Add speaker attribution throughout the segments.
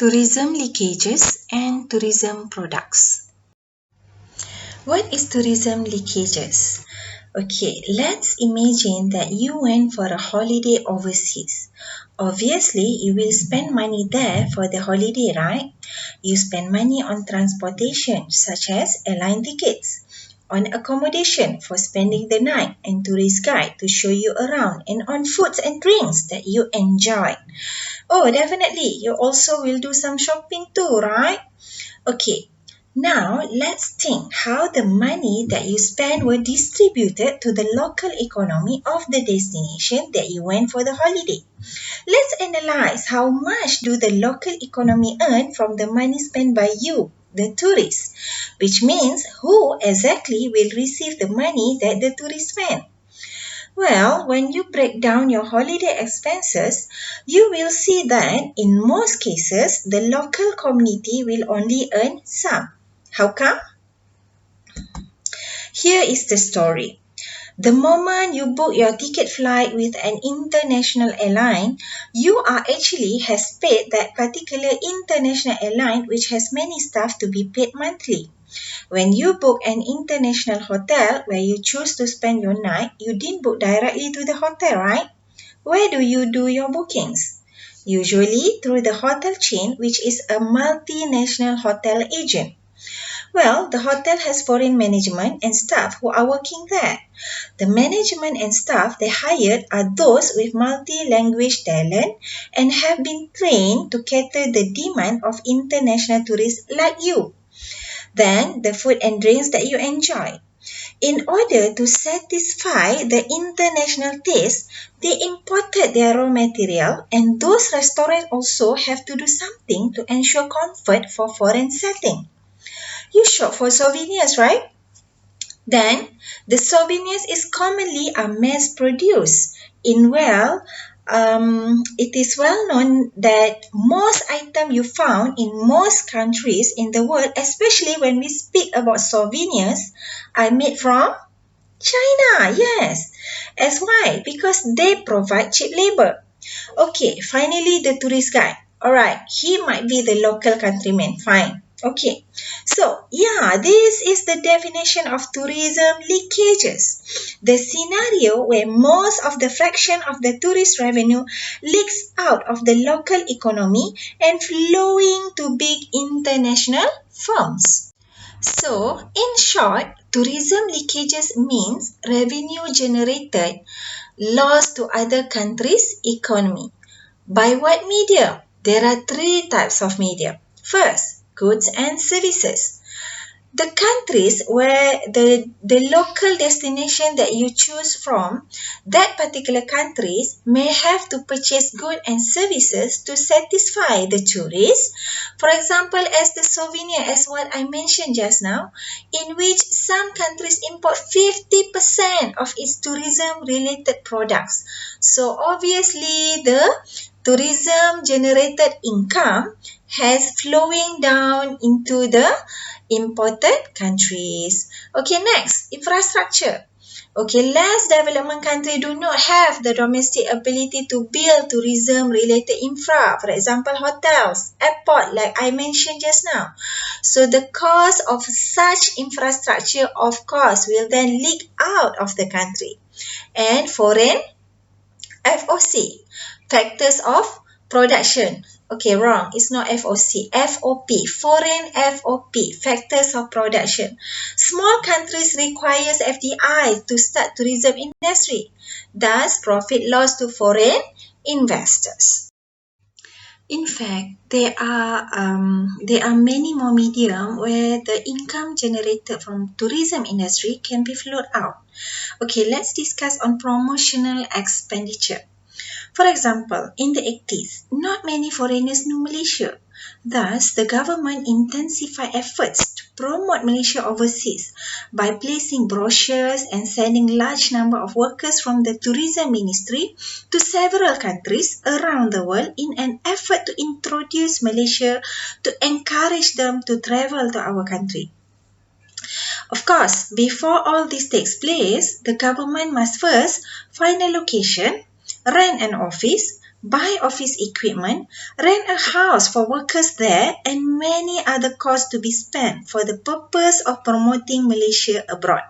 Speaker 1: Tourism leakages and tourism products. What is tourism leakages? Okay, let's imagine that you went for a holiday overseas. Obviously, you will spend money there for the holiday, right? You spend money on transportation, such as airline tickets, on accommodation for spending the night, and tourist guide to show you around, and on foods and drinks that you enjoy. Oh, definitely. You also will do some shopping too, right? Okay. Now, let's think how the money that you spend were distributed to the local economy of the destination that you went for the holiday. Let's analyze how much do the local economy earn from the money spent by you, the tourists, which means who exactly will receive the money that the tourists spent. Well, when you break down your holiday expenses, you will see that in most cases, the local community will only earn some. How come? Here is the story. The moment you book your ticket flight with an international airline, you are actually has paid that particular international airline which has many staff to be paid monthly. When you book an international hotel where you choose to spend your night, you didn't book directly to the hotel, right? Where do you do your bookings? Usually through the hotel chain, which is a multinational hotel agent. Well, the hotel has foreign management and staff who are working there. The management and staff they hired are those with multi-language talent and have been trained to cater the demand of international tourists like you. Then, the food and drinks that you enjoy. In order to satisfy the international taste, they imported their raw material, and those restaurants also have to do something to ensure comfort for foreign setting. You shop for souvenirs, right? Then, the souvenirs is commonly are mass-produced. It is well known that most items you found in most countries in the world, especially when we speak about souvenirs, are made from China. Yes. As why? Because they provide cheap labor. Okay, finally the tourist guide. Alright, he might be the local countryman. Fine. Okay, so yeah, this is the definition of tourism leakages. The scenario where most of the fraction of the tourist revenue leaks out of the local economy and flowing to big international firms. So, in short, tourism leakages means revenue generated lost to other countries' economy. By what medium? There are three types of medium. First, goods and services. The countries where the local destination that you choose from, that particular countries may have to purchase goods and services to satisfy the tourists. For example, as the souvenir, as what I mentioned just now, in which some countries import 50% of its tourism-related products. So obviously, the tourism generated income has flowing down into the imported countries. Okay, next, infrastructure. Okay, less development countries do not have the domestic ability to build tourism-related infra. For example, hotels, airport, like I mentioned just now. So the cost of such infrastructure, of course, will then leak out of the country. And foreign FOC, factors of production. Okay, wrong. It's not FOC. FOP, foreign FOP, factors of production. Small countries requires FDI to start tourism industry. Thus, profit loss to foreign investors. In fact, there are many more medium where the income generated from tourism industry can be flowed out. Okay, let's discuss on promotional expenditure. For example, in the 80s, not many foreigners knew Malaysia. Thus, the government intensified efforts to promote Malaysia overseas by placing brochures and sending large number of workers from the tourism ministry to several countries around the world in an effort to introduce Malaysia to encourage them to travel to our country. Of course, before all this takes place, the government must first find a location, rent an office, buy office equipment, rent a house for workers there, and many other costs to be spent for the purpose of promoting Malaysia abroad.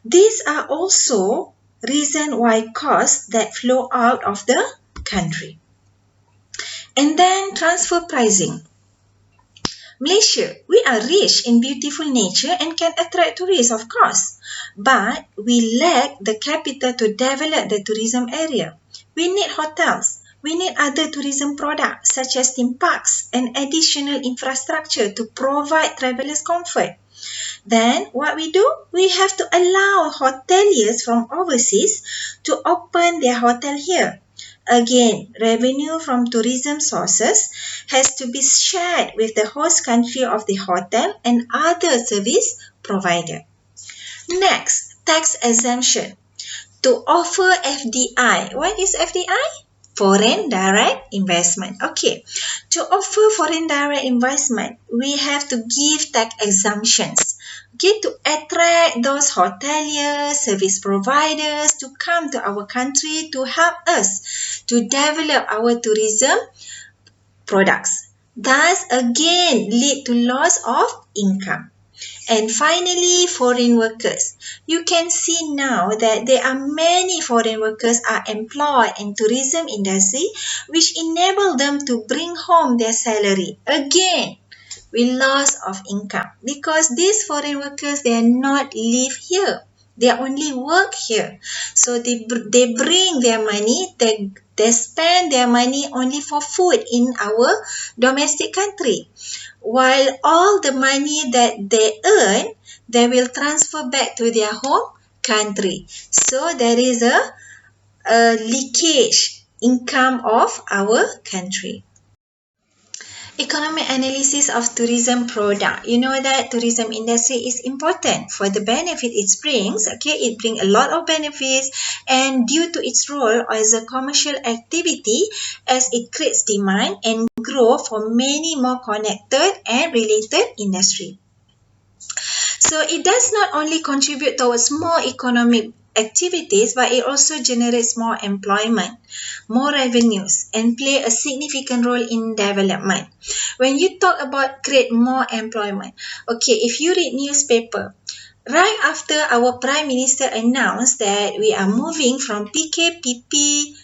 Speaker 1: These are also reason why costs that flow out of the country. And then transfer pricing. Malaysia, we are rich in beautiful nature and can attract tourists, of course. But we lack the capital to develop the tourism area. We need hotels. We need other tourism products such as theme parks and additional infrastructure to provide travelers comfort. Then what we do? We have to allow hoteliers from overseas to open their hotel here. Again, revenue from tourism sources has to be shared with the host country of the hotel and other service provider. Next, tax exemption. To offer FDI. What is FDI? Foreign direct investment. Okay, to offer foreign direct investment, we have to give tax exemptions. Okay, to attract those hoteliers, service providers to come to our country to help us to develop our tourism products. Thus, again, lead to loss of income. And finally, foreign workers. You can see now that there are many foreign workers are employed in tourism industry, which enable them to bring home their salary. Again, with loss of income because these foreign workers, they are not live here. They only work here. So they bring their money, they spend their money only for food in our domestic country. While all the money that they earn, they will transfer back to their home country. So there is a leakage income of our country. Economic analysis of tourism product. You know that tourism industry is important for the benefit it brings. Okay, it brings a lot of benefits, and due to its role as a commercial activity, as it creates demand and growth for many more connected and related industry. So it does not only contribute towards more economic activities, but it also generates more employment, more revenues, and play a significant role in development. When you talk about create more employment, okay, if you read newspaper, right after our Prime Minister announced that we are moving from PKPB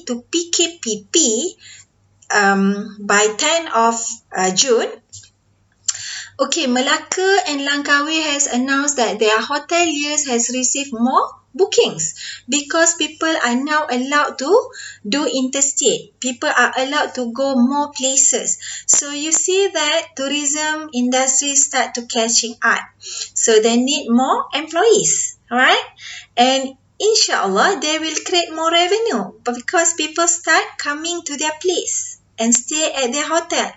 Speaker 1: to PKPP by 10 of June, okay, Melaka and Langkawi has announced that their hoteliers has received more bookings because people are now allowed to do interstate. People are allowed to go more places. So you see that tourism industry start to catching up. So they need more employees, right? And inshallah, they will create more revenue because people start coming to their place and stay at their hotel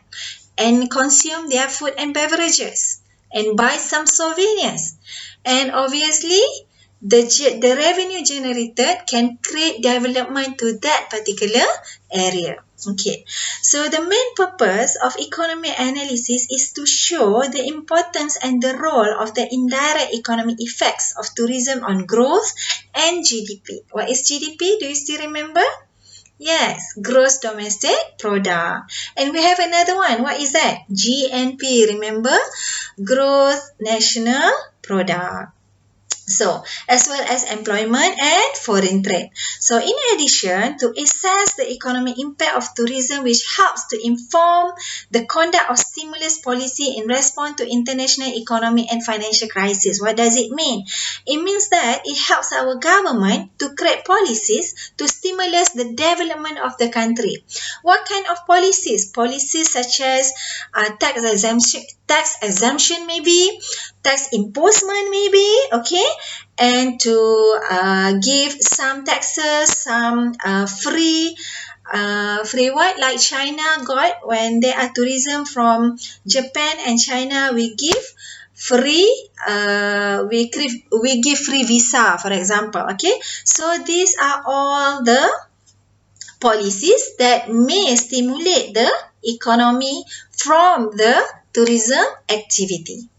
Speaker 1: and consume their food and beverages and buy some souvenirs. And obviously, the revenue generated can create development to that particular area. Okay, so the main purpose of economic analysis is to show the importance and the role of the indirect economic effects of tourism on growth and GDP. What is GDP? Do you still remember? Yes, gross domestic product. And we have another one. What is that? GNP. Remember? Gross national product. So, as well as employment and foreign trade. So, in addition to assess the economic impact of tourism, which helps to inform the conduct of stimulus policy in response to international economic and financial crisis. What does it mean? It means that it helps our government to create policies to stimulate the development of the country. What kind of policies? Policies such as tax exemption maybe, tax imposement maybe, okay, and to give some taxes, some free what, like China got when there are tourism from Japan and China, we give free we give free visa, for example. Okay, so these are all the policies that may stimulate the economy from the tourism activity.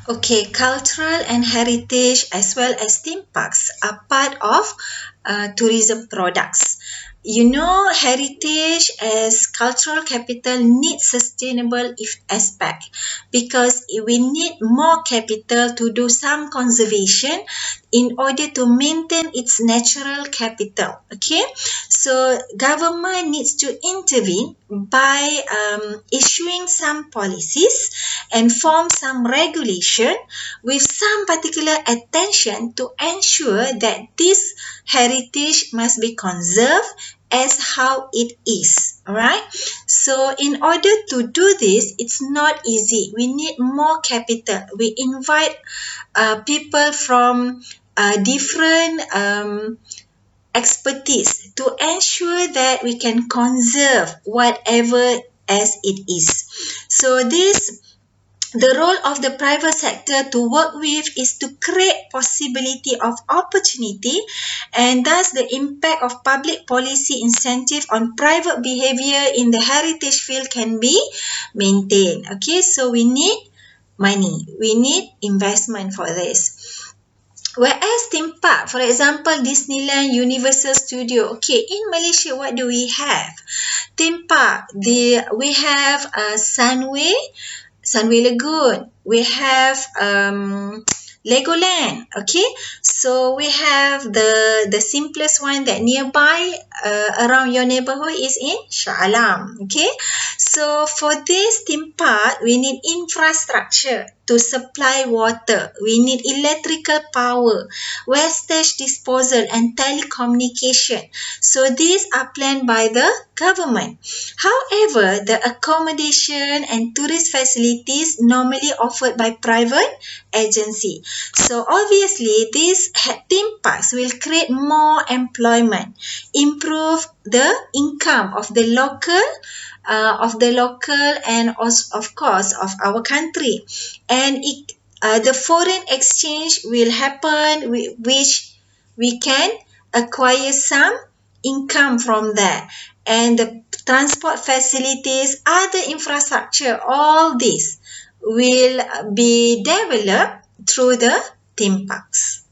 Speaker 1: Okay, cultural and heritage as well as theme parks are part of tourism products. You know, heritage as cultural capital needs sustainable aspect, because we need more capital to do some conservation in order to maintain its natural capital. Okay, so government needs to intervene by issuing some policies and form some regulation with some particular attention to ensure that this heritage must be conserved as how it is. Alright, so in order to do this, it's not easy. We need more capital. We invite people from different expertise to ensure that we can conserve whatever as it is. So the role of the private sector to work with is to create possibility of opportunity, and thus the impact of public policy incentive on private behavior in the heritage field can be maintained. Okay, so we need money, we need investment for this. Whereas theme park, for example, Disneyland, Universal Studio. Okay, in Malaysia, what do we have? Theme park, we have Sunway Lagoon. We have Legoland. Okay, so we have the simplest one that nearby around your neighborhood is in Shah Alam. Okay, so for this theme park, we need infrastructure to supply water. We need electrical power, wastage disposal, and telecommunication. So these are planned by the government. However, the accommodation and tourist facilities normally offered by private agency. So obviously, these theme parks will create more employment, improve the income of the local and also, of course, of our country, and the foreign exchange will happen, which we can acquire some income from that, and the transport facilities, other infrastructure, all this will be developed through the theme parks.